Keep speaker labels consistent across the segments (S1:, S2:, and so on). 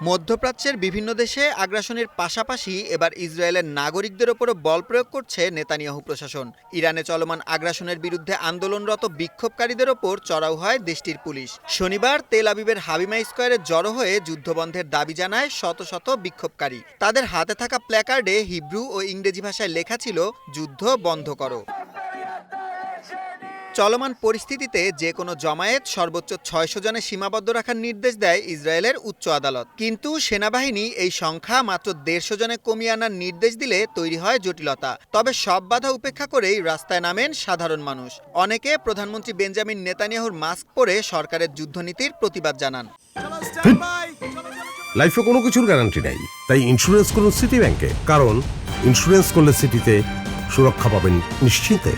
S1: মধ্যপ্রাচ্যের বিভিন্ন দেশে আগ্রাসনের পাশাপাশি এবার ইসরায়েলের নাগরিকদের ওপরও বল প্রয়োগ করছে নেতানিয়াহু প্রশাসন। ইরানে চলমান আগ্রাসনের বিরুদ্ধে আন্দোলনরত বিক্ষোভকারীদের ওপর চড়াও হয় দেশটির পুলিশ। শনিবার তেল আবিবের হাবিমা স্কয়ারে জড়ো হয়ে যুদ্ধবন্ধের দাবি জানায় শত শত বিক্ষোভকারী। তাদের হাতে থাকা প্ল্যাকার্ডে হিব্রু ও ইংরেজি ভাষায় লেখা ছিল, যুদ্ধ বন্ধ করো। চলমান পরিস্থিতিতে যে কোনো জমায়েত সর্বোচ্চ ৬০০ জনে সীমাবদ্ধ রাখার নির্দেশ দেয় ইসরায়েলের উচ্চ আদালত। কিন্তু সেনাবাহিনী এই সংখ্যা মাত্র ১৫০ জনে কমিয়ে আনার নির্দেশ দিলে তৈরি হয় জটিলতা। তবে সব বাধা উপেক্ষা করেই রাস্তায় নামেন সাধারণ মানুষ। অনেকে প্রধানমন্ত্রী বেঞ্জামিন নেতানিয়াহুর মাস্ক পরে সরকারের যুদ্ধনীতির প্রতিবাদ জানান।
S2: লাইফে কোনো কিছুর গ্যারান্টি নাই, তাই ইন্স্যুরেন্স করুন সিটি ব্যাংকে, কারণ ইন্স্যুরেন্স করলে সিটিতে সুরক্ষা পাবেন নিশ্চিন্তে।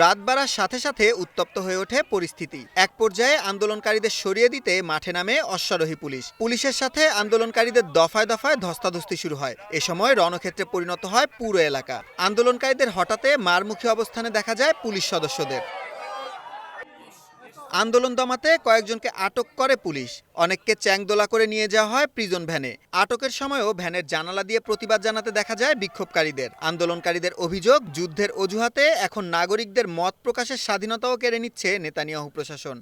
S1: রাত বাড়ার সাথে সাথে উত্তপ্ত হয়ে ওঠে পরিস্থিতি। এক পর্যায়ে আন্দোলনকারীদের সরিয়ে দিতে মাঠে নামে অশ্বারোহী পুলিশ। পুলিশের সাথে আন্দোলনকারীদের দফায় দফায় ধস্তাধস্তি শুরু হয়। এ সময় রণক্ষেত্রে পরিণত হয় পুরো এলাকা। আন্দোলনকারীদের হঠাতে মারমুখী অবস্থানে দেখা যায় পুলিশ সদস্যদের। আন্দোলন দমাতে কয়েকজনকে আটক করে পুলিশ। অনেককে চ্যাংদোলা করে নিয়ে যাওয়া হয় প্রিজন ভ্যানে। আটকের সময়ও ভ্যানের জানালা দিয়ে প্রতিবাদ জানাতে দেখা যায় বিক্ষোভকারীদের। আন্দোলনকারীদের অভিযোগ, যুদ্ধের অজুহাতে এখন নাগরিকদের মত প্রকাশের স্বাধীনতাও কেড়ে নিচ্ছে নেতানিয়াহু প্রশাসন।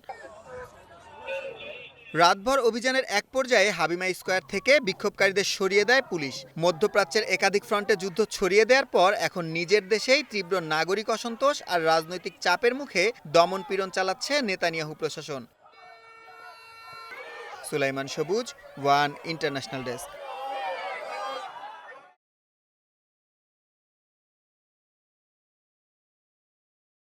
S1: রাতভর অভিযানের এক পর্যায়ে হাবিমা স্কয়ার থেকে বিক্ষোভকারীদের সরিয়ে দেয় পুলিশ। মধ্যপ্রাচ্যের একাধিক ফ্রন্টে যুদ্ধ ছড়িয়ে দেওয়ার পর এখন নিজের দেশেই তীব্র নাগরিক অসন্তোষ আর রাজনৈতিক চাপের মুখে দমনপীড়ন চালাচ্ছে নেতানিয়াহু প্রশাসন। সুলাইমান সবুজ, ওয়ান ইন্টারন্যাশনাল ডেস্ক।